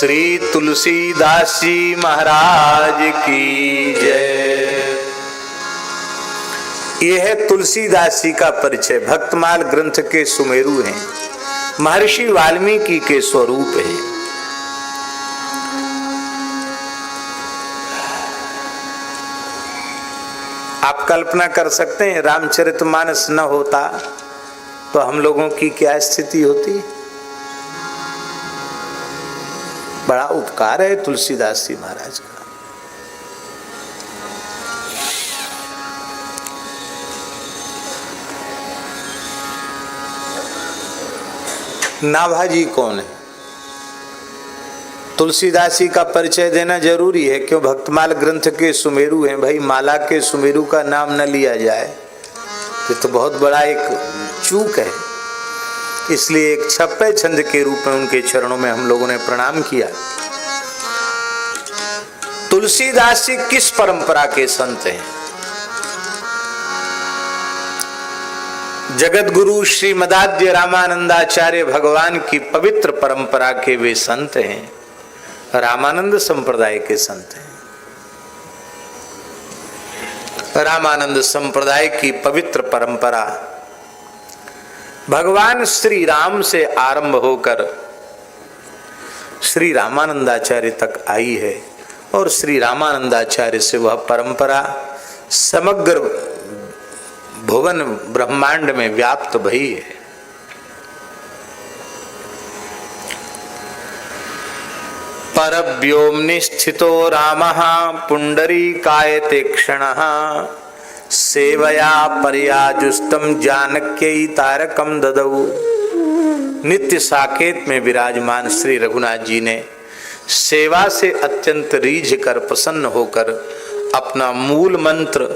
श्री तुलसीदास जी महाराज की जय। यह है तुलसीदास जी का परिचय। भक्तमाल ग्रंथ के सुमेरु हैं, महर्षि वाल्मीकि के स्वरूप है। आप कल्पना कर सकते हैं रामचरितमानस न होता तो हम लोगों की क्या स्थिति होती। बड़ा उपकार है तुलसीदास जी महाराज का। नाभाजी कौन है? तुलसीदास जी का परिचय देना जरूरी है, क्यों? भक्तमाल ग्रंथ के सुमेरु हैं। भाई माला के सुमेरु का नाम न लिया जाए तो बहुत बड़ा एक चूक है। इसलिए एक छप्पे छंद के रूप में उनके चरणों में हम लोगों ने प्रणाम किया। तुलसीदास जी किस परंपरा के संत हैं? जगत गुरु श्रीमदाद्य रामानंदाचार्य भगवान की पवित्र परंपरा के वे संत हैं, रामानंद संप्रदाय के संत हैं। रामानंद संप्रदाय की पवित्र परंपरा भगवान श्री राम से आरंभ होकर श्री रामानंदाचार्य तक आई है और श्री रामानंदाचार्य से वह परंपरा समग्र भुवन ब्रह्मांड में व्याप्त भई है। परव्योम्नि स्थितो रामः पुंडरीकायते क्षणः सेवया पर्याजुष्टम जानक्यै तारकम ददौ। नित्य साकेत में विराजमान श्री रघुनाथ जी ने सेवा से अत्यंत रीझ कर प्रसन्न होकर अपना मूल मंत्र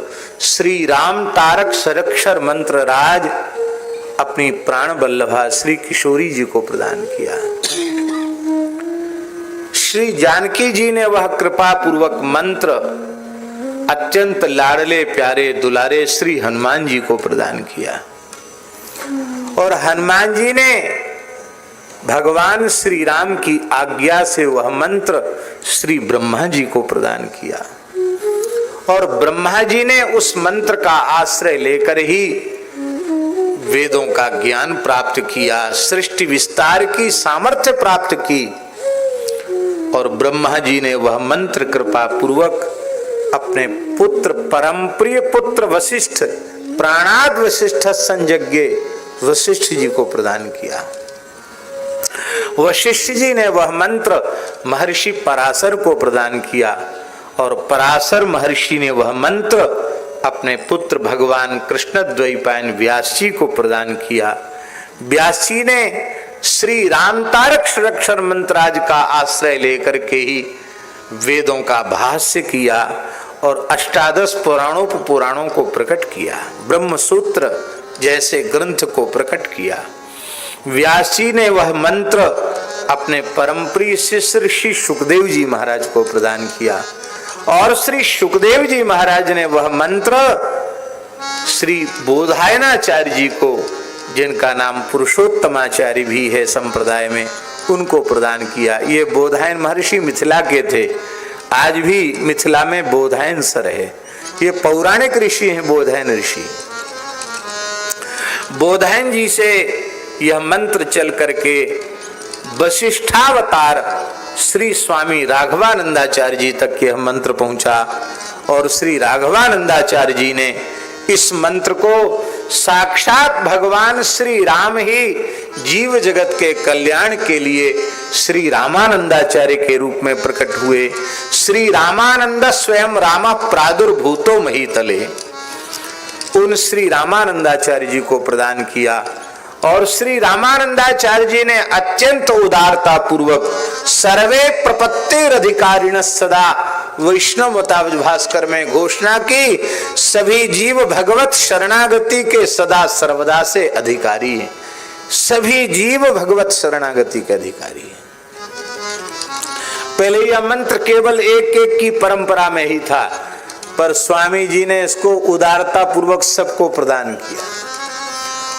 श्री राम तारक सरक्षर मंत्र राज अपनी प्राण बल्लभा श्री किशोरी जी को प्रदान किया। श्री जानकी जी ने वह कृपा पूर्वक मंत्र अत्यंत लाडले प्यारे दुलारे श्री हनुमान जी को प्रदान किया और हनुमान जी ने भगवान श्री राम की आज्ञा से वह मंत्र श्री ब्रह्मा जी को प्रदान किया और ब्रह्मा जी ने उस मंत्र का आश्रय लेकर ही वेदों का ज्ञान प्राप्त किया, सृष्टि विस्तार की सामर्थ्य प्राप्त की और ब्रह्मा जी ने वह मंत्र कृपा पूर्वक अपने पुत्र परम प्रिय पुत्र वशिष्ठ प्राणाद वशिष्ठ संयज्ञ वशिष्ठ जी को प्रदान किया। वशिष्ठ जी ने वह मंत्र महर्षि पराशर को प्रदान किया और पराशर महर्षि ने वह मंत्र अपने पुत्र भगवान कृष्ण द्वैपायन व्यास जी को प्रदान किया। व्यास जी ने श्री राम तारक सरक्षर मंत्राज का आश्रय लेकर के ही वेदों का भाष्य किया और अष्टादश पुराणों को प्रकट किया, ब्रह्म सूत्र जैसे ग्रंथ को प्रकट किया। व्यास जी ने वह मंत्र अपने परम प्रिय शिष्य श्री सुखदेव जी महाराज को प्रदान किया और श्री सुखदेव जी महाराज ने वह मंत्र श्री बोधायनाचार्य जी को, जिनका नाम पुरुषोत्तमाचार्य भी है संप्रदाय में, उनको प्रदान किया। ये बोधायन महर्षि मिथिला के थे, आज भी मिथिला में बोधायन सर है। ये पौराणिक ऋषि हैं बोधायन ऋषि। बोधायन जी से यह मंत्र चल करके वशिष्ठावतार श्री स्वामी राघवानंदाचार्य जी तक यह मंत्र पहुंचा और श्री राघवानंदाचार्य जी ने इस मंत्र को साक्षात भगवान श्री राम ही जीव जगत के कल्याण के लिए श्री रामानंदाचार्य के रूप में प्रकट हुए। श्री रामानंद स्वयं राम प्रादुर्भूतो महीतले, उन श्री रामानंदाचार्य जी को प्रदान किया और श्री रामानंदाचार्य जी ने अत्यंत उदारता पूर्वक सर्वे प्रपत्तिरधिकारिण सदा वैष्णवतावज भास्कर में घोषणा की, सभी जीव भगवत शरणागति के सदा सर्वदा से अधिकारी हैं। सभी जीव भगवत शरणागति के अधिकारी हैं। पहले यह मंत्र केवल एक एक की परंपरा में ही था, पर स्वामी जी ने इसको उदारता पूर्वक सबको प्रदान किया।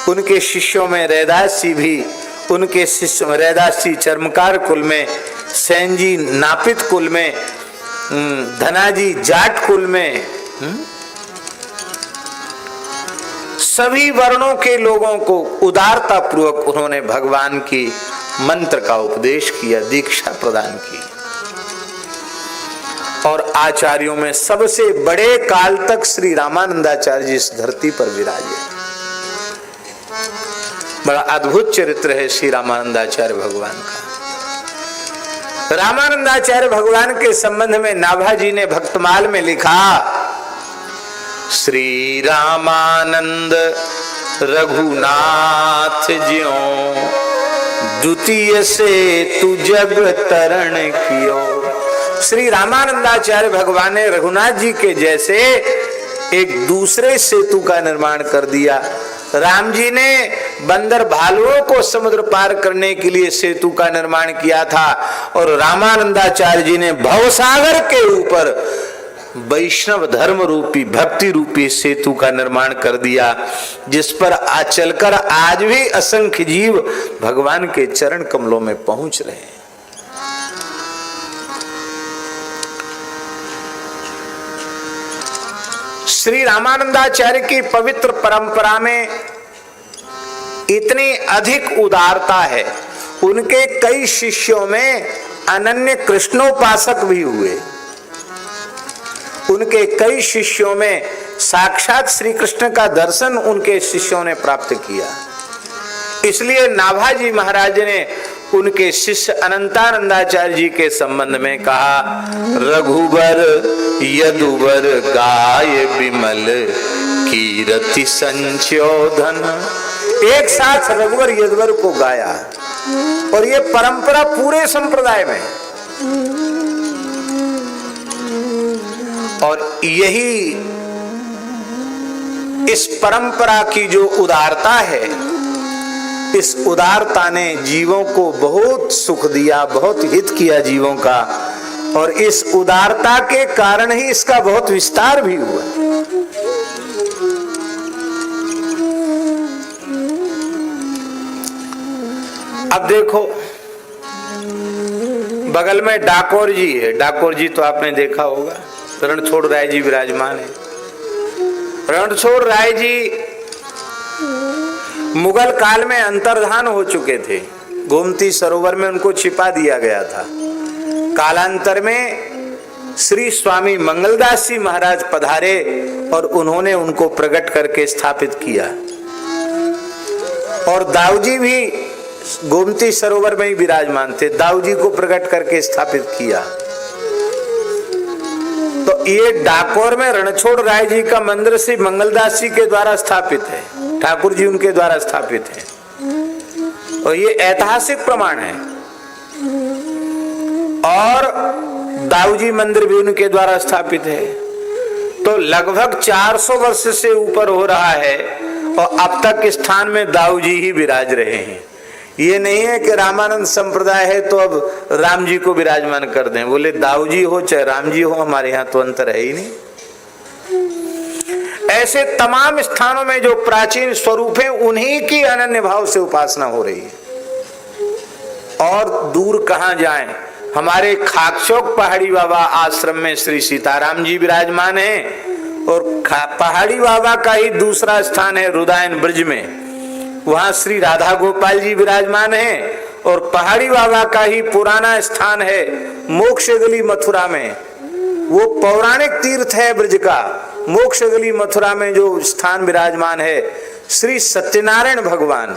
उनके शिष्यों में रैदास जी भी, उनके शिष्य रैदास जी चर्मकार कुल में सेन जी नापित कुल में, धनाजी जाट कुल में, सभी वर्णों के लोगों को उदारता पूर्वक उन्होंने भगवान की मंत्र का उपदेश किया, दीक्षा प्रदान की। और आचार्यों में सबसे बड़े काल तक श्री रामानंदाचार्य जी इस धरती पर विराजे। बड़ा अद्भुत चरित्र है श्री रामानंदाचार्य भगवान का। रामानंदाचार्य भगवान के संबंध में नाभाजी ने भक्तमाल में लिखा, श्री रामानंद रघुनाथ ज्यों द्वितीय से तू जग तरण कियो। श्री रामानंदाचार्य भगवान ने रघुनाथ जी के जैसे एक दूसरे सेतु का निर्माण कर दिया। राम जी ने बंदर भालुओं को समुद्र पार करने के लिए सेतु का निर्माण किया था, और रामानंदाचार्य जी ने भवसागर के ऊपर वैष्णव धर्म रूपी भक्ति रूपी सेतु का निर्माण कर दिया, जिस पर चलकर आज भी असंख्य जीव भगवान के चरण कमलों में पहुंच रहे हैं। श्री रामानंदाचार्य की पवित्र परंपरा में इतनी अधिक उदारता है, उनके कई शिष्यों में अनन्य कृष्णोपासक भी हुए। उनके कई शिष्यों में साक्षात श्री कृष्ण का दर्शन उनके शिष्यों ने प्राप्त किया। इसलिए नाभाजी महाराज ने उनके शिष्य अनंतानंदाचार्य जी के संबंध में कहा, रघुबर यदुवर गाय विमल कीरति संचोधन। एक साथ रघुवर यदुवर को गाया, और ये परंपरा पूरे संप्रदाय में। और यही इस परंपरा की जो उदारता है, इस उदारता ने जीवों को बहुत सुख दिया, बहुत हित किया जीवों का, और इस उदारता के कारण ही इसका बहुत विस्तार भी हुआ। अब देखो, बगल में डाकोर जी है। डाकोर जी तो आपने देखा होगा, रणछोड़ राय जी विराजमान है। रणछोड़ राय जी मुगल काल में अंतर्धान हो चुके थे, गोमती सरोवर में उनको छिपा दिया गया था। कालांतर में श्री स्वामी मंगलदास जी महाराज पधारे और उन्होंने उनको प्रकट करके स्थापित किया, और दाऊजी भी गोमती सरोवर में ही विराजमान थे, दाऊजी को प्रकट करके स्थापित किया। तो ये डाकोर में रणछोड़ राय जी का मंदिर श्री मंगलदास जी के द्वारा स्थापित है, ठाकुर जी उनके द्वारा स्थापित है, और ये ऐतिहासिक प्रमाण है। और दाऊजी मंदिर भी उनके द्वारा स्थापित है। तो लगभग 400 वर्ष से ऊपर हो रहा है, और अब तक स्थान में दाऊजी ही विराज रहे हैं। ये नहीं है कि रामानंद संप्रदाय है तो अब राम जी को विराजमान कर दें। बोले दाऊजी हो चाहे राम जी हो, हमारे यहाँ तो अंतर है ही नहीं। ऐसे तमाम स्थानों में जो प्राचीन स्वरूप है, उन्हीं की अनन्य भाव से उपासना हो रही है। और दूर कहां जाएं, हमारे खाकचौक पहाड़ी बाबा आश्रम में श्री सीताराम जी विराजमान हैं, और पहाड़ी बाबा का ही दूसरा स्थान है रुदायन ब्रज में, वहां श्री राधा गोपाल जी विराजमान हैं। और पहाड़ी बाबा का ही पुराना स्थान है मोक्षगली मथुरा में, वो पौराणिक तीर्थ है ब्रज का। मोक्षगली मथुरा में जो स्थान विराजमान है श्री सत्यनारायण भगवान।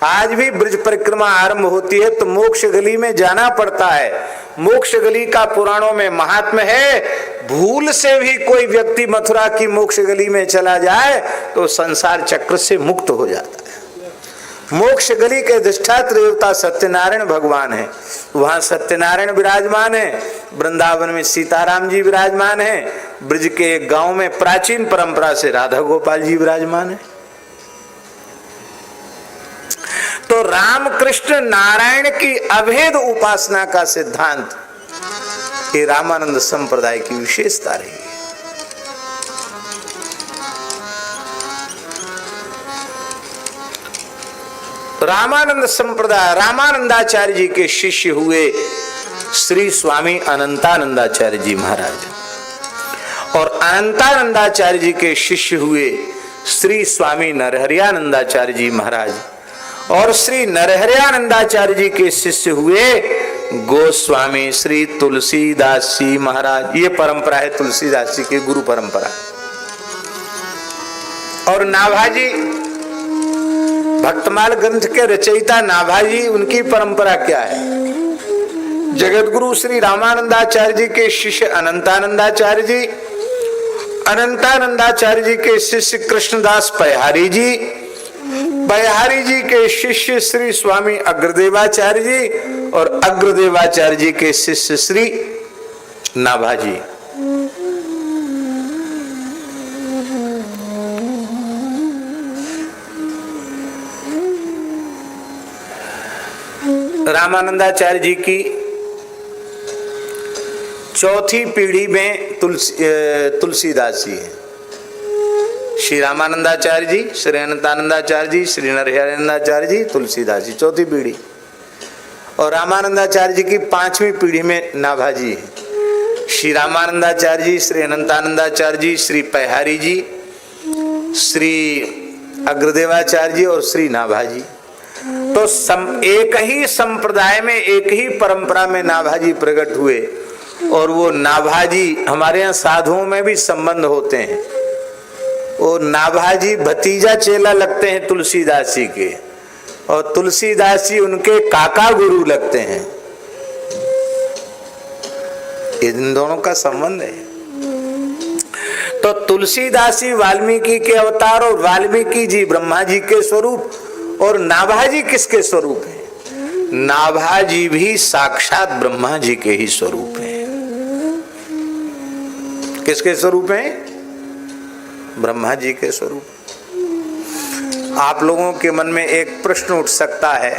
आज भी ब्रज परिक्रमा आरंभ होती है तो मोक्ष गली में जाना पड़ता है। मोक्ष गली का पुराणों में महात्म्य है, भूल से भी कोई व्यक्ति मथुरा की मोक्ष गली में चला जाए तो संसार चक्र से मुक्त हो जाता है। मोक्ष गली के अधिष्ठात्र देवता सत्यनारायण भगवान है, वहां सत्यनारायण विराजमान है। वृंदावन में सीताराम जी विराजमान है। ब्रज के एक गांव में प्राचीन परंपरा से राधा गोपाल जी विराजमान है। तो रामकृष्ण नारायण की अभेद उपासना का सिद्धांत ये रामानंद संप्रदाय की विशेषता रही है। रामानंद संप्रदाय रामानंदाचार्य जी के शिष्य हुए श्री स्वामी अनंतानंदाचार्य जी महाराज, और अनंतानंदाचार्य जी के शिष्य हुए श्री स्वामी नरहरियानंदाचार्य जी महाराज, और श्री नरहरियानंदाचार्य जी के शिष्य हुए गोस्वामी श्री तुलसीदास जी महाराज। ये परंपरा है तुलसीदास जी की गुरु परंपरा। और नाभाजी भक्तमाल ग्रंथ के रचयिता नाभाजी, उनकी परंपरा क्या है? जगत गुरु श्री रामानंदाचार्य जी के शिष्य अनंतानंदाचार्य जी, अनंतानंदाचार्य जी के शिष्य कृष्णदास पयहारी जी, पयहारी जी के शिष्य श्री स्वामी अग्रदेवाचार्य जी, और अग्रदेवाचार्य जी के शिष्य श्री नाभाजी। रामानंदाचार्य जी की चौथी पीढ़ी में तुलसीदास जी है। श्री रामानंदाचार्य जी, श्री अनंतानंदाचार्य जी, श्री नरहरियानंदाचार्य जी, तुलसीदास जी, चौथी पीढ़ी। और रामानंदाचार्य जी की पांचवी पीढ़ी में नाभाजी है। श्री रामानंदाचार्य जी, श्री अनंतानंदाचार्य जी, श्री पयहारी जी, श्री अग्रदेवाचार्य जी और श्री नाभाजी। तो एक ही संप्रदाय में, एक ही परंपरा में नाभाजी प्रकट हुए। और वो नाभाजी हमारे यहाँ साधुओं में भी संबंध होते हैं। वो नाभाजी भतीजा चेला लगते हैं तुलसीदास जी के, और तुलसीदास जी उनके काका गुरु लगते हैं। इन दोनों का संबंध है। तो तुलसीदास जी वाल्मीकि के अवतार, और वाल्मीकि जी ब्रह्मा जी के स्वरूप, और नाभाजी किसके स्वरूप है? नाभाजी भी साक्षात ब्रह्मा जी के ही स्वरूप है। किसके स्वरूप है? ब्रह्मा जी के स्वरूप। आप लोगों के मन में एक प्रश्न उठ सकता है,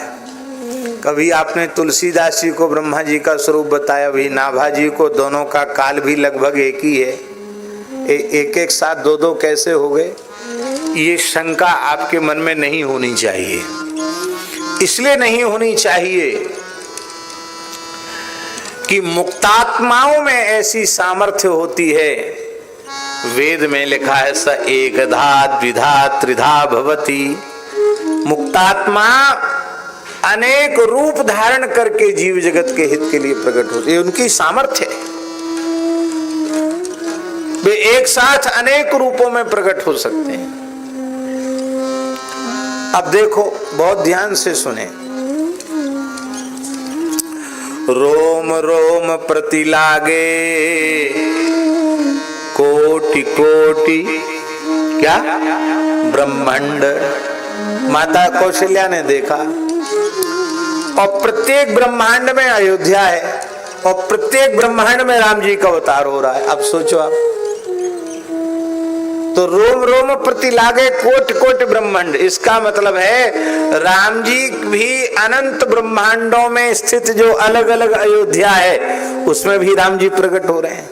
कभी आपने तुलसीदास जी को ब्रह्मा जी का स्वरूप बताया, भी नाभाजी को, दोनों का काल भी लगभग एक ही है, एक एक साथ दो दो कैसे हो गए? ये शंका आपके मन में नहीं होनी चाहिए। इसलिए नहीं होनी चाहिए कि मुक्तात्माओं में ऐसी सामर्थ्य होती है। वेद में लिखा है स एकधा द्विधा त्रिधा भवति। मुक्तात्मा अनेक रूप धारण करके जीव जगत के हित के लिए प्रकट होते, ये उनकी सामर्थ्य है। वे एक साथ अनेक रूपों में प्रकट हो सकते हैं। अब देखो, बहुत ध्यान से सुने। रोम रोम प्रति लागे कोटि कोटि क्या ब्रह्मांड। माता कौशल्या ने देखा, और प्रत्येक ब्रह्मांड में अयोध्या है, और प्रत्येक ब्रह्मांड में राम जी का अवतार हो रहा है। अब सोचो आप, तो रोम रोम प्रति लागे कोट कोट ब्रह्मांड, इसका मतलब है राम जी भी अनंत ब्रह्मांडों में स्थित जो अलग अलग अयोध्या है उसमें भी राम जी प्रकट हो रहे हैं।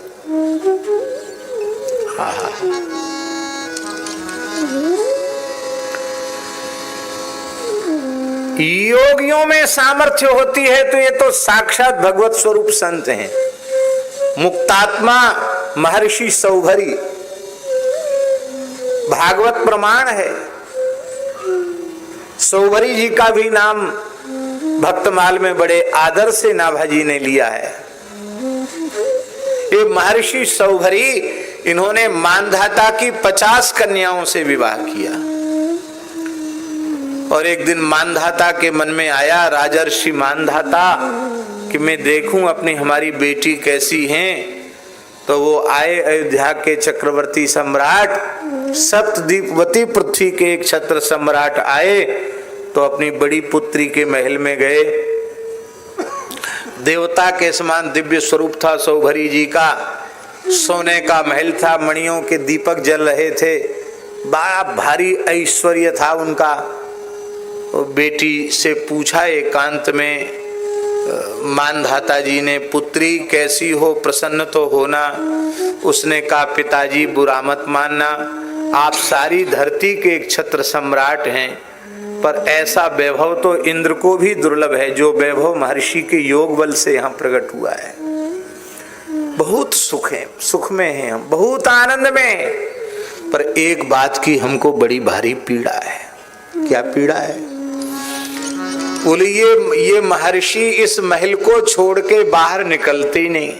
योगियों में सामर्थ्य होती है तो ये तो साक्षात भगवत स्वरूप संत हैं। मुक्तात्मा महर्षि सौभरी भागवत प्रमाण है। सौभरी जी का भी नाम भक्तमाल में बड़े आदर से नाभाजी ने लिया है। ये महर्षि सौभरी, इन्होंने मानधाता की 50 कन्याओं से विवाह किया। और एक दिन मानधाता के मन में आया, राजर्षि मानधाता, कि मैं देखूं अपनी हमारी बेटी कैसी हैं। तो वो आए अयोध्या के चक्रवर्ती सम्राट, सप्तद्वीपवती पृथ्वी के एक छत्र सम्राट आए, तो अपनी बड़ी पुत्री के महल में गए। देवता के समान दिव्य स्वरूप था सौभरी जी का, सोने का महल था, मणियों के दीपक जल रहे थे, बड़ा भारी ऐश्वर्य था उनका। बेटी से पूछा एकांत में मानधाता जी ने, पुत्री कैसी हो, प्रसन्न तो होना। उसने कहा, पिताजी बुरा मत मानना, आप सारी धरती के एक छत्र सम्राट हैं, पर ऐसा वैभव तो इंद्र को भी दुर्लभ है जो वैभव महर्षि के योग बल से यहाँ प्रकट हुआ है। बहुत सुख है, सुख में है हम, बहुत आनंद में है। पर एक बात की हमको बड़ी भारी पीड़ा है। क्या पीड़ा है? बोले ये महर्षि इस महल को छोड़ के बाहर निकलते ही नहीं।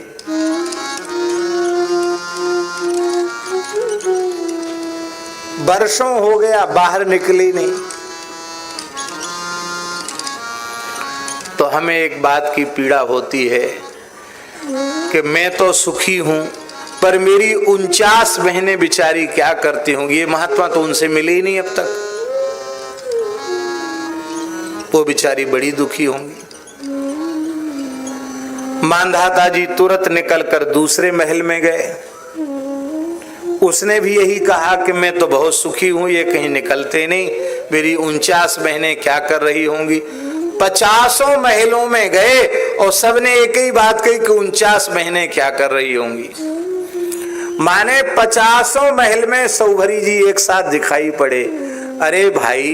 वर्षों हो गया बाहर निकली नहीं। तो हमें एक बात की पीड़ा होती है कि मैं तो सुखी हूं, पर मेरी 49 बहनें बेचारी क्या करती होंगी। ये महात्मा तो उनसे मिले ही नहीं अब तक, वो बेचारी बड़ी दुखी होंगी। मांधाता जी तुरंत निकलकर दूसरे महल में गए। उसने भी यही कहा कि मैं तो बहुत सुखी हूं, ये कहीं निकलते नहीं, मेरी 49 बहनें क्या कर रही होंगी। 50 महलों में गए और सबने एक ही बात कही कि 49 बहनें क्या कर रही होंगी। माने 50 महल में सौभरी जी एक साथ दिखाई पड़े। अरे भाई,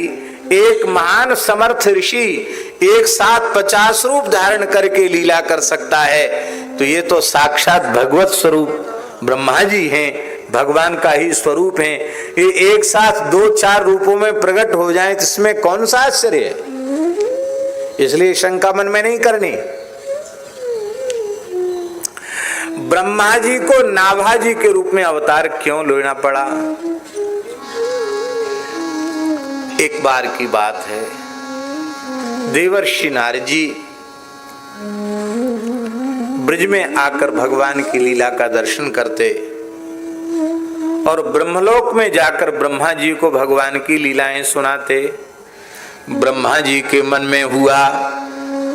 एक महान समर्थ ऋषि एक साथ 50 रूप धारण करके लीला कर सकता है, तो ये तो साक्षात भगवत स्वरूप ब्रह्मा जी हैं, भगवान का ही स्वरूप है। ये एक साथ 2-4 रूपों में प्रकट हो जाएं तो इसमें कौन सा आश्चर्य है। इसलिए शंका मन में नहीं करनी। ब्रह्मा जी को नाभा जी के रूप में अवतार क्यों लेना पड़ा? एक बार की बात है, देवर्षि नारद जी ब्रज में आकर भगवान की लीला का दर्शन करते और ब्रह्मलोक में जाकर ब्रह्मा जी को भगवान की लीलाएं सुनाते। ब्रह्मा जी के मन में हुआ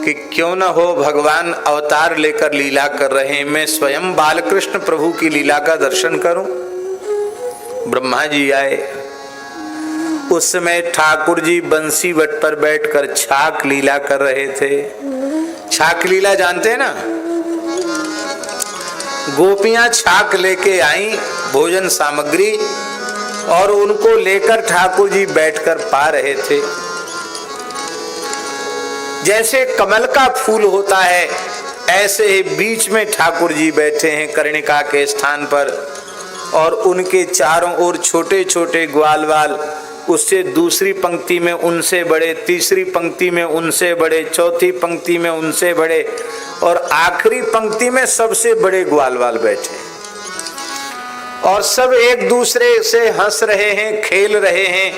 कि क्यों न हो भगवान अवतार लेकर लीला कर रहे हैं, मैं स्वयं बालकृष्ण प्रभु की लीला का दर्शन करूं। ब्रह्मा जी आए। उस समय ठाकुर जी बंसी वट पर बैठकर छाक लीला कर रहे थे। छाक लीला जानते हैं ना? गोपियां छाक लेके आई, भोजन सामग्री, और उनको लेकर ठाकुर जी बैठकर पा रहे थे। जैसे कमल का फूल होता है ऐसे ही बीच में ठाकुर जी बैठे हैं कर्णिका के स्थान पर, और उनके चारों ओर छोटे छोटे ग्वाल वाल, उससे दूसरी पंक्ति में उनसे बड़े, तीसरी पंक्ति में उनसे बड़े, चौथी पंक्ति में उनसे बड़े, और आखिरी पंक्ति में सबसे बड़े ग्वाल वाल बैठे। और सब एक दूसरे से हंस रहे हैं, खेल रहे हैं,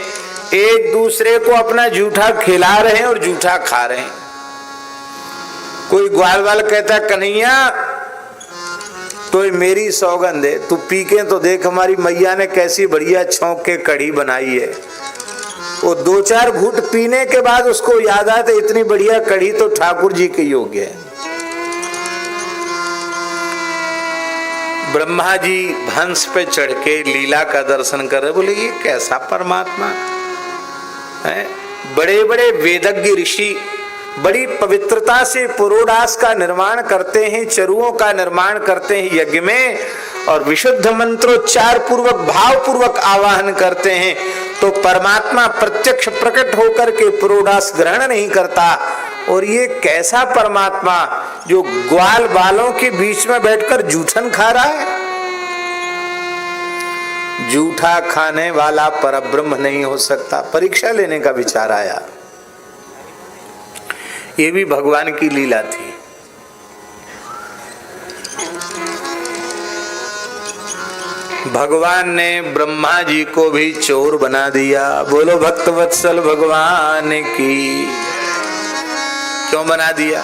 एक दूसरे को अपना जूठा खिला रहे हैं और जूठा खा रहे हैं। कोई ग्वाल वाल कहता, कन्हैया तो मेरी सौगंध है, तू पी के तो देख हमारी मैया ने कैसी बढ़िया छौंक के कढ़ी बनाई है। वो 2-4 घूंट पीने के बाद उसको याद आता इतनी बढ़िया कढ़ी तो ठाकुर जी के योग्य है। ब्रह्मा जी हंस पे चढ़ के लीला का दर्शन कर रहे। बोले ये कैसा परमात्मा है। बड़े बड़े वेदज्ञ ऋषि बड़ी पवित्रता से पुरोडास का निर्माण करते हैं, चरुओं का निर्माण करते हैं यज्ञ में, और विशुद्ध मंत्रोच्चार पूर्वक भाव पूर्वक आवाहन करते हैं। तो परमात्मा प्रत्यक्ष प्रकट होकर के पुरोडास ग्रहण नहीं करता। और ये कैसा परमात्मा जो ग्वाल बालों के बीच में बैठकर जूठन खा रहा है। जूठा खाने वाला परब्रह्म नहीं हो सकता। परीक्षा लेने का विचार आया। ये भी भगवान की लीला थी। भगवान ने ब्रह्मा जी को भी चोर बना दिया। बोलो भक्त वत्सल भगवान की। क्यों बना दिया?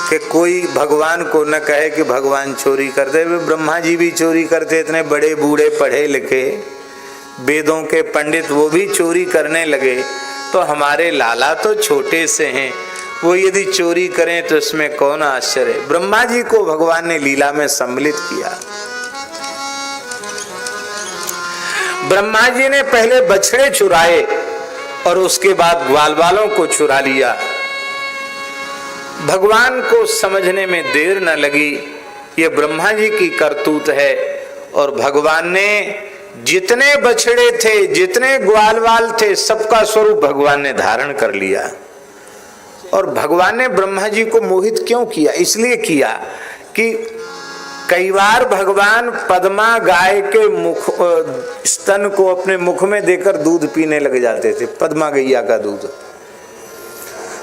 कि कोई भगवान को न कहे कि भगवान चोरी करते। ब्रह्मा जी भी चोरी करते, इतने बड़े बूढ़े पढ़े लिखे वेदों के पंडित, वो भी चोरी करने लगे। तो हमारे लाला तो छोटे से हैं, वो यदि चोरी करें तो इसमें कौन आश्चर्य। ब्रह्मा जी को भगवान ने लीला में सम्मिलित किया। ब्रह्मा जी ने पहले बछड़े चुराए और उसके बाद ग्वाल वालों को चुरा लिया। भगवान को समझने में देर न लगी, ये ब्रह्मा जी की करतूत है। और भगवान ने जितने बछड़े थे, जितने ग्वालवाल थे, सबका स्वरूप भगवान ने धारण कर लिया। और भगवान ने ब्रह्मा जी को मोहित क्यों किया? इसलिए किया कि कई बार भगवान पद्मा गाय के मुख स्तन को अपने मुख में देकर दूध पीने लग जाते थे, पद्मा गैया का दूध।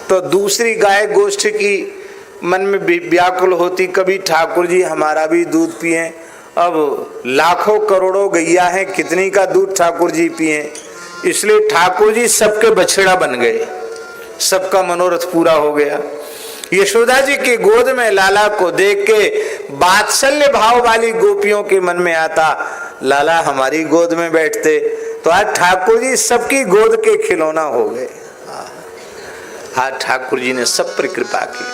तो दूसरी गाय गोष्ठ की मन में व्याकुल होती, कभी ठाकुर जी हमारा भी दूध पिए। अब लाखों करोड़ों गैया हैं, कितनी का दूध ठाकुर जी पिए? इसलिए ठाकुर जी सबके बछड़ा बन गए, सबका मनोरथ पूरा हो गया। यशोदा जी की गोद में लाला को देख के वात्सल्य भाव वाली गोपियों के मन में आता, लाला हमारी गोद में बैठते तो आज ठाकुर जी सबकी गोद के खिलौना हो गए। आज ठाकुर जी ने सब पर कृपा की।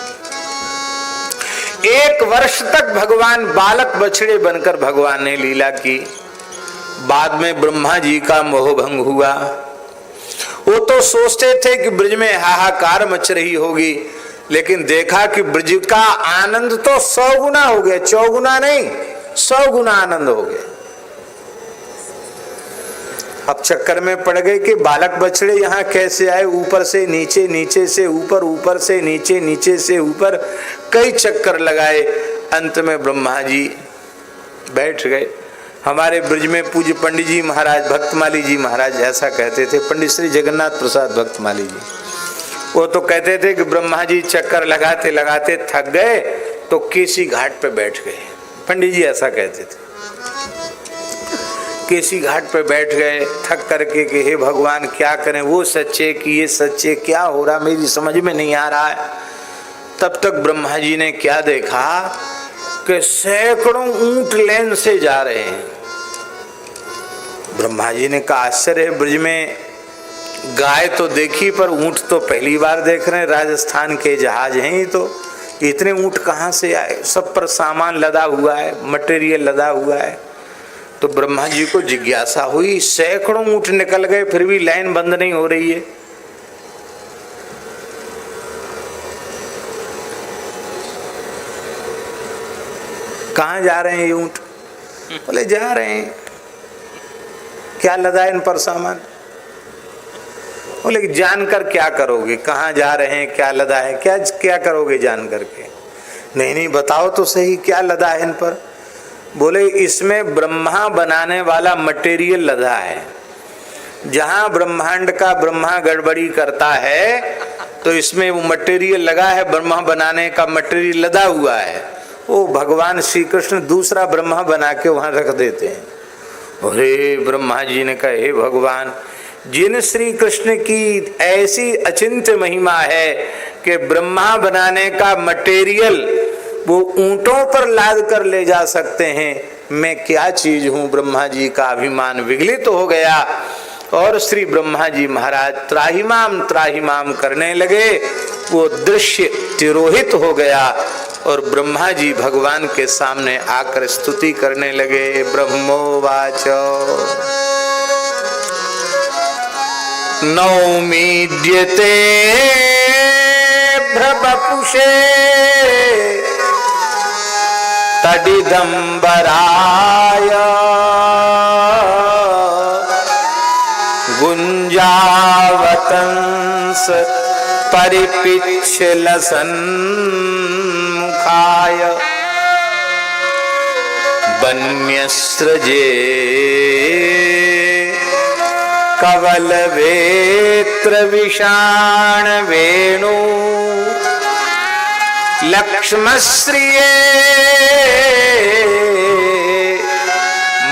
1 वर्ष तक भगवान बालक बछड़े बनकर भगवान ने लीला की। बाद में ब्रह्मा जी का मोह भंग हुआ। वो तो सोचते थे कि ब्रज में हाहाकार मच रही होगी, लेकिन देखा कि ब्रज का आनंद तो 100 गुना हो गया, 4 गुना नहीं, 100 गुना आनंद हो गया। अब चक्कर में पड़ गए कि बालक बछड़े यहाँ कैसे आए, ऊपर से नीचे, नीचे से ऊपर, ऊपर से नीचे, नीचे से ऊपर, कई चक्कर लगाए। अंत में ब्रह्मा जी बैठ गए। हमारे ब्रज में पूज्य पंडित जी महाराज, भक्तमाली जी महाराज ऐसा कहते थे, पंडित श्री जगन्नाथ प्रसाद भक्तमाली जी, वो तो कहते थे कि ब्रह्मा जी चक्कर लगाते लगाते थक गए तो केसी घाट पे बैठ गए। पंडित जी ऐसा कहते थे, केसी घाट पे बैठ गए थक करके कि हे भगवान क्या करें, वो सच्चे कि ये सच्चे, क्या हो रहा मेरी समझ में नहीं आ रहा है। तब तक ब्रह्मा जी ने क्या देखा कि सैकड़ों ऊंट लेन से जा रहे हैं। ब्रह्मा जी ने कहा आश्चर्य है, ब्रज में गाय तो देखी पर ऊंट तो पहली बार देख रहे हैं, राजस्थान के जहाज हैं ये तो, इतने ऊंट कहाँ से आए? सब पर सामान लदा हुआ है, मटेरियल लदा हुआ है। तो ब्रह्मा जी को जिज्ञासा हुई, सैकड़ों ऊंट निकल गए फिर भी लाइन बंद नहीं हो रही है। कहाँ जा रहे हैं ये ऊंट? बोले जा रहे हैं। क्या लदा है इन पर सामान? बोले जानकर क्या करोगे, कहाँ जा रहे हैं, क्या लदा है, क्या क्या करोगे जान करके? नहीं बताओ तो सही क्या लदा है इन पर। बोले इसमें ब्रह्मा बनाने वाला मटेरियल लदा है। जहां ब्रह्मांड का ब्रह्मा गड़बड़ी करता है तो इसमें वो मटेरियल लगा है, ब्रह्मा बनाने का मटेरियल लदा हुआ है। वो भगवान श्री कृष्ण दूसरा ब्रह्मा बना के वहां रख देते हैं। अरे ब्रह्मा जी ने कहा हे भगवान, जिन श्री कृष्ण की ऐसी अचिंत्य महिमा है कि ब्रह्मा बनाने का मटेरियल वो ऊंटों पर लाद कर ले जा सकते हैं, मैं क्या चीज हूं? ब्रह्मा जी का अभिमान विगलित हो गया और श्री ब्रह्मा जी महाराज त्राहिमाम करने लगे। वो दृश्य तिरोहित हो गया और ब्रह्मा जी भगवान के सामने आकर स्तुति करने लगे। ब्रह्मोवाचो नौमीड्यते भ्रवपुषे तडिदंबराय गुंजावतंस परिपिच्छलसन्मुखाय वन्यस्रजे कवलवेत्र विषाण वेणु लक्ष्मश्रिये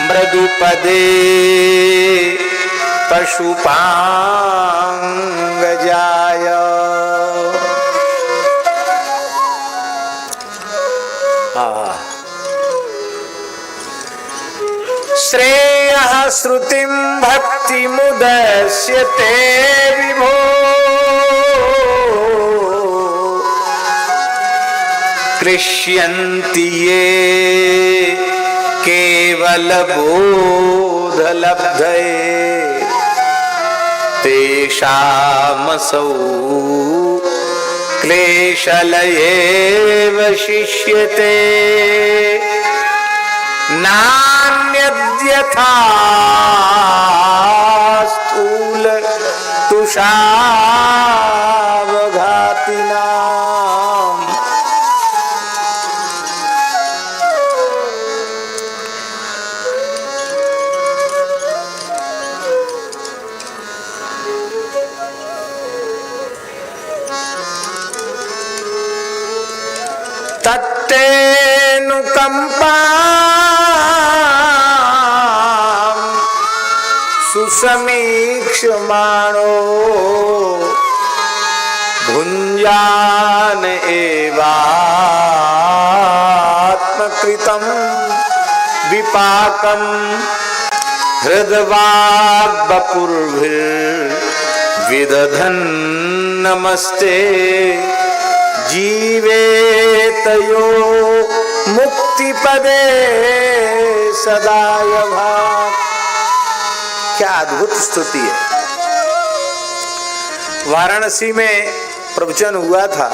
मृदुपदे पशुपांगजाय। श्रेयः श्रुतिं भक्तिमुदस्यते विभो कृष्यन्ति ये केवल बोधलब्धये तेषामसौ क्लेशलये वशिष्यते नान्यद्यथा स्थूल तुषावघातिनाम्। तत्तेऽनुकम्पां सुसमीक्ष्यमाणो भुञ्जान एवात्मकृतं विपाकं हृद्वाग्वपुर्भिर्विदधन् नमस्ते जीवेतयो मुक्तिपदे सदाय भाग। क्या अद्भुत स्तुति है। वाराणसी में प्रवचन हुआ था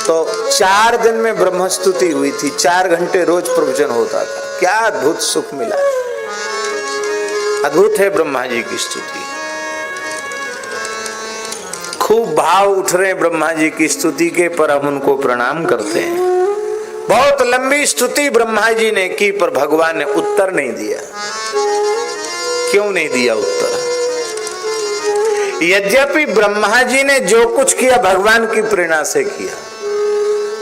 तो 4 दिन में ब्रह्म स्तुति हुई थी। 4 घंटे रोज प्रवचन होता था। क्या अद्भुत सुख मिला। अद्भुत है ब्रह्मा जी की स्तुति। खूब भाव उठ रहे ब्रह्मा जी की स्तुति के, पर हम उनको प्रणाम करते हैं। बहुत लंबी स्तुति ब्रह्मा जी ने की, पर भगवान ने उत्तर नहीं दिया। क्यों नहीं दिया उत्तर? यद्यपि ब्रह्मा जी ने जो कुछ किया भगवान की प्रेरणा से किया,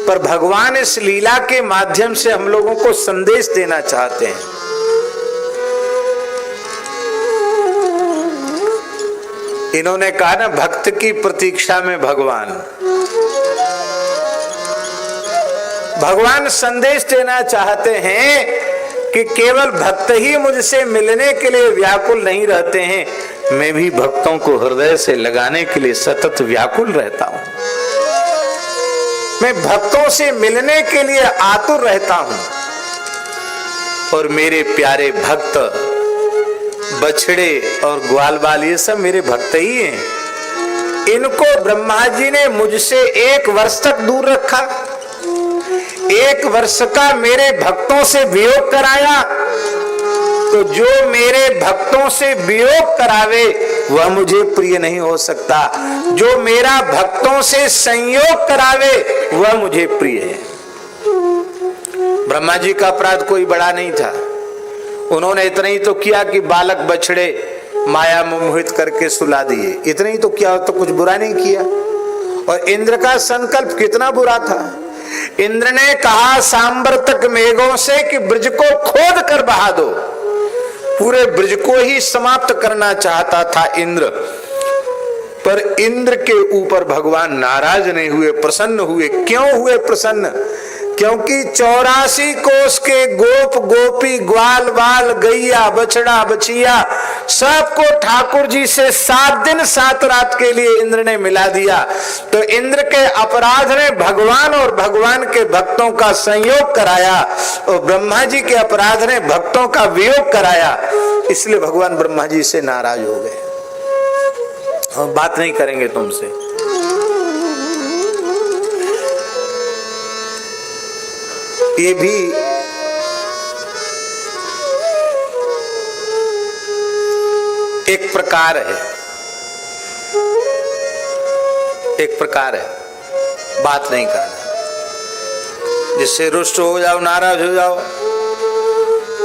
पर भगवान इस लीला के माध्यम से हम लोगों को संदेश देना चाहते हैं। इन्होंने कहा ना, भक्त की प्रतीक्षा में भगवान। भगवान संदेश देना चाहते हैं कि केवल भक्त ही मुझसे मिलने के लिए व्याकुल नहीं रहते हैं, मैं भी भक्तों को हृदय से लगाने के लिए सतत व्याकुल रहता हूं। मैं भक्तों से मिलने के लिए आतुर रहता हूं। और मेरे प्यारे भक्त, बछड़े और ग्वाल बाल, ये सब मेरे भक्त ही हैं। इनको ब्रह्मा जी ने मुझसे 1 वर्ष तक दूर रखा। 1 वर्ष का मेरे भक्तों से वियोग कराया। तो जो मेरे भक्तों से वियोग करावे वह मुझे प्रिय नहीं हो सकता। जो मेरा भक्तों से संयोग करावे वह मुझे प्रिय है। ब्रह्मा जी का अपराध कोई बड़ा नहीं था। उन्होंने इतना ही तो किया कि बालक बछड़े माया में मोहित करके सुला दिए। इतना ही तो किया, तो कुछ बुरा नहीं किया। और इंद्र का संकल्प कितना बुरा था। इंद्र ने कहा सांवर्तक मेघों से कि ब्रज को खोद कर बहा दो। पूरे ब्रज को ही समाप्त करना चाहता था इंद्र। पर इंद्र के ऊपर भगवान नाराज नहीं हुए, प्रसन्न हुए। क्यों हुए प्रसन्न? क्योंकि 84 कोस के गोप गोपी, ग्वाल बाल, गैया, बछड़ा, बछिया सबको ठाकुर जी से 7 दिन 7 रात के लिए इंद्र ने मिला दिया। तो इंद्र के अपराध ने भगवान और भगवान के भक्तों का संयोग कराया, और ब्रह्मा जी के अपराध ने भक्तों का वियोग कराया। इसलिए भगवान ब्रह्मा जी से नाराज हो गए। हम बात नहीं करेंगे तुमसे। ये भी एक प्रकार है, एक प्रकार है बात नहीं करना। जिससे रुष्ट हो जाओ, नाराज हो जाओ,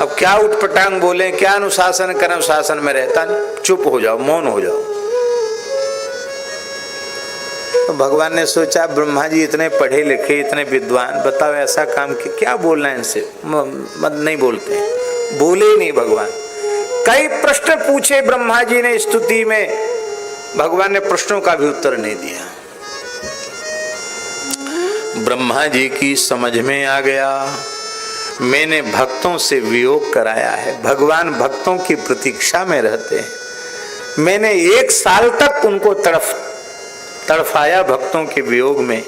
अब क्या उठपटांग बोले, क्या अनुशासन करें, अनुशासन में रहता नहीं, चुप हो जाओ, मौन हो जाओ। तो भगवान ने सोचा ब्रह्मा जी इतने पढ़े लिखे, इतने विद्वान, बताओ ऐसा काम कि क्या बोलना है इनसे। मत नहीं बोलते, बोले नहीं भगवान। कई प्रश्न पूछे ब्रह्मा जी ने स्तुति में, भगवान ने प्रश्नों का भी उत्तर नहीं दिया। ब्रह्मा जी की समझ में आ गया, मैंने भक्तों से वियोग कराया है। भगवान भक्तों की प्रतीक्षा में रहते हैं। मैंने 1 साल तक उनको तड़फाया भक्तों के वियोग में।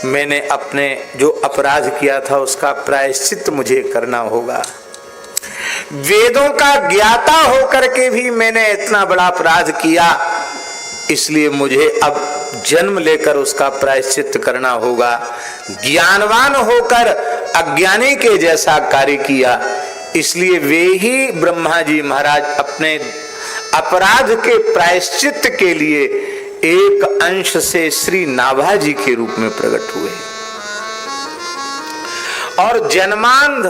मैंने अपने जो अपराध किया था उसका प्रायश्चित मुझे करना होगा। वेदों का ज्ञाता होकर के भी मैंने इतना बड़ा अपराध किया, इसलिए मुझे अब जन्म लेकर उसका प्रायश्चित करना होगा। ज्ञानवान होकर अज्ञानी के जैसा कार्य किया, इसलिए वे ही ब्रह्मा जी महाराज अपने अपराध के प्रायश्चित के लिए एक अंश से श्री नाभा जी के रूप में प्रकट हुए। और जन्मांध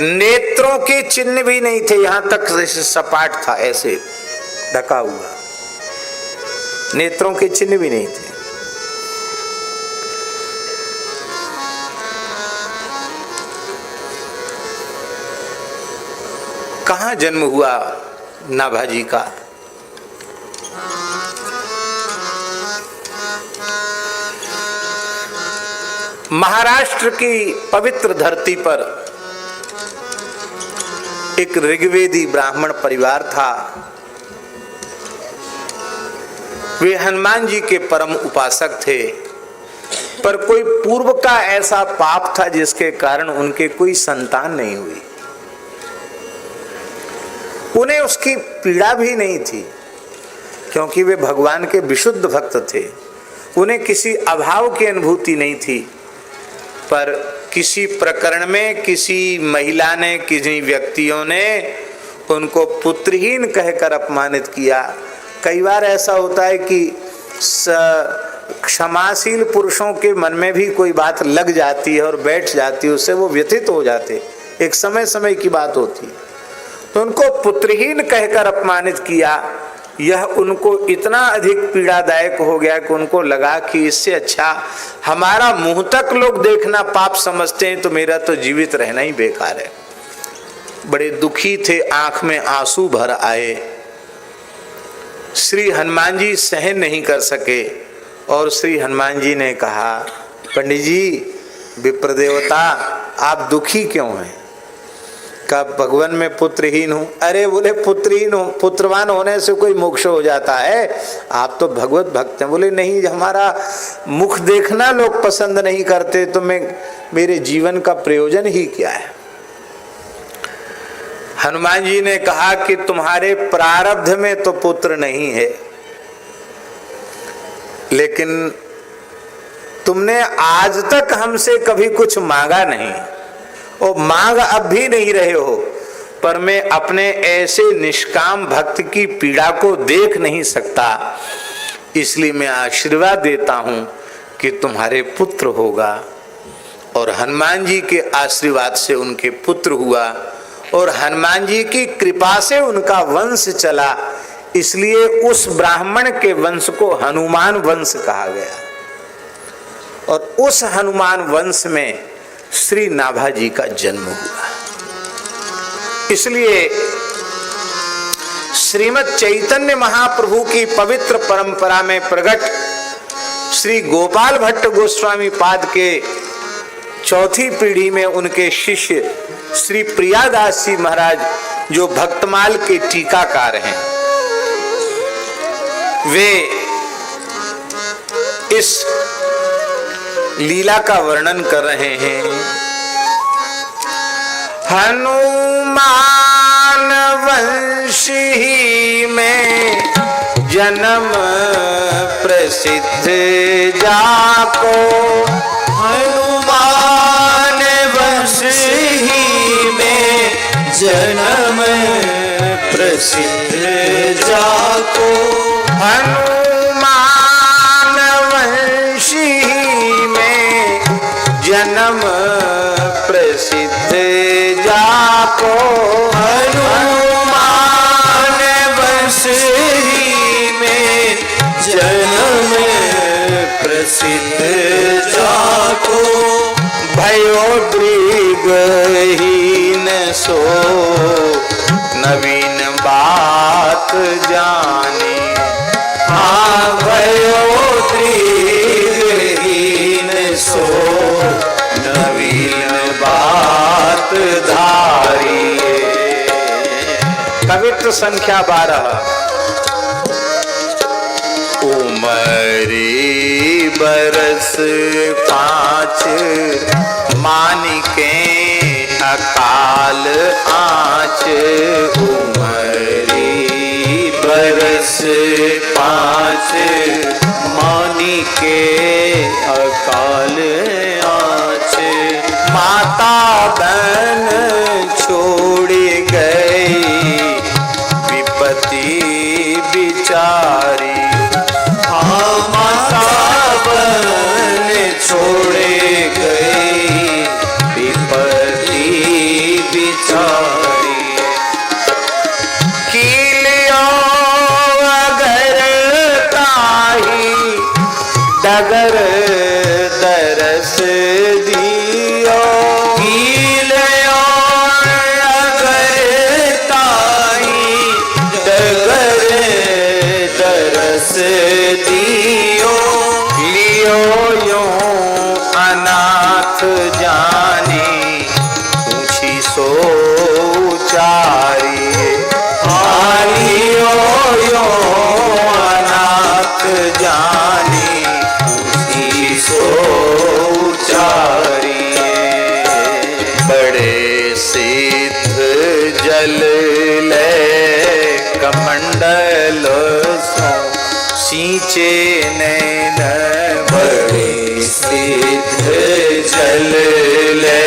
नेत्रों के चिन्ह भी नहीं थे, यहां तक जैसे सपाट था, ऐसे ढका हुआ, नेत्रों के चिन्ह भी नहीं थे। कहां जन्म हुआ नाभा जी का? महाराष्ट्र की पवित्र धरती पर एक ऋग्वेदी ब्राह्मण परिवार था। वे हनुमान जी के परम उपासक थे, पर कोई पूर्व का ऐसा पाप था जिसके कारण उनके कोई संतान नहीं हुई। उन्हें उसकी पीड़ा भी नहीं थी, क्योंकि वे भगवान के विशुद्ध भक्त थे। उन्हें किसी अभाव की अनुभूति नहीं थी, पर किसी प्रकरण में किसी महिला ने, किसी व्यक्तियों ने उनको पुत्रहीन कहकर अपमानित किया। कई बार ऐसा होता है कि क्षमाशील पुरुषों के मन में भी कोई बात लग जाती है और बैठ जाती है, उससे वो व्यथित हो जाते, एक समय समय की बात होती। तो उनको पुत्रहीन कहकर अपमानित किया। यह उनको इतना अधिक पीड़ादायक हो गया कि उनको लगा कि इससे अच्छा हमारा मुंह तक लोग देखना पाप समझते हैं, तो मेरा तो जीवित रहना ही बेकार है। बड़े दुखी थे, आंख में आंसू भर आए। श्री हनुमान जी सहन नहीं कर सके और श्री हनुमान जी ने कहा, पंडित जी, विप्र देवता, आप दुखी क्यों हैं? का भगवान में पुत्रहीन हूं। अरे बोले, पुत्रहीन हो, पुत्रवान होने से कोई मोक्ष हो जाता है? आप तो भगवत भक्त हैं। बोले नहीं, हमारा मुख देखना लोग पसंद नहीं करते, तो मेरे जीवन का प्रयोजन ही क्या है? हनुमान जी ने कहा कि तुम्हारे प्रारब्ध में तो पुत्र नहीं है, लेकिन तुमने आज तक हमसे कभी कुछ मांगा नहीं और मांग अब भी नहीं रहे हो, पर मैं अपने ऐसे निष्काम भक्त की पीड़ा को देख नहीं सकता, इसलिए मैं आशीर्वाद देता हूं कि तुम्हारे पुत्र होगा। और हनुमान जी के आशीर्वाद से उनके पुत्र हुआ और हनुमान जी की कृपा से उनका वंश चला, इसलिए उस ब्राह्मण के वंश को हनुमान वंश कहा गया। और उस हनुमान वंश में श्री नाभा जी का जन्म हुआ। इसलिए श्रीमद् चैतन्य महाप्रभु की पवित्र परंपरा में प्रकट श्री गोपाल भट्ट गोस्वामी पाद के चौथी पीढ़ी में उनके शिष्य श्री प्रियादास जी महाराज, जो भक्तमाल के टीकाकार हैं, वे इस लीला का वर्णन कर रहे हैं। हनुमान वंश ही में जन्म प्रसिद्ध जाको, हनुमान वंश ही में जन्म प्रसिद्ध जाको, हनुमान वंश ही में जन्म प्रसिद्ध जाको, हनुमान वंश ही में जन्म प्रसिद्ध जाको, भयो दृगहीन सो नवीन बात जानी, हाँ भयो दृगहीन सो नवीन बात धारिये। कवित्व संख्या 12। उमरी बरस 5 मानिके अकाल आँच, उमरी बरस 5 के अकाल आँच, माता बहन छोड़ गई विपत्ति बिचारी। हाँ माता बहन छोड़ गई विपत्ति बिचारी। कीलियो अगर ताही डगर दरस दियो। कीलियो अगर ताही डगर दरस दियो। लियो यो अनाथ जानी ऊंची सो उचारी। आलियो यो अनाथ जानी ऊंची सो उचारी। बड़े सिद्ध जल ले कमंडल सो सींचे नैन। बड़े सिद्ध जल ले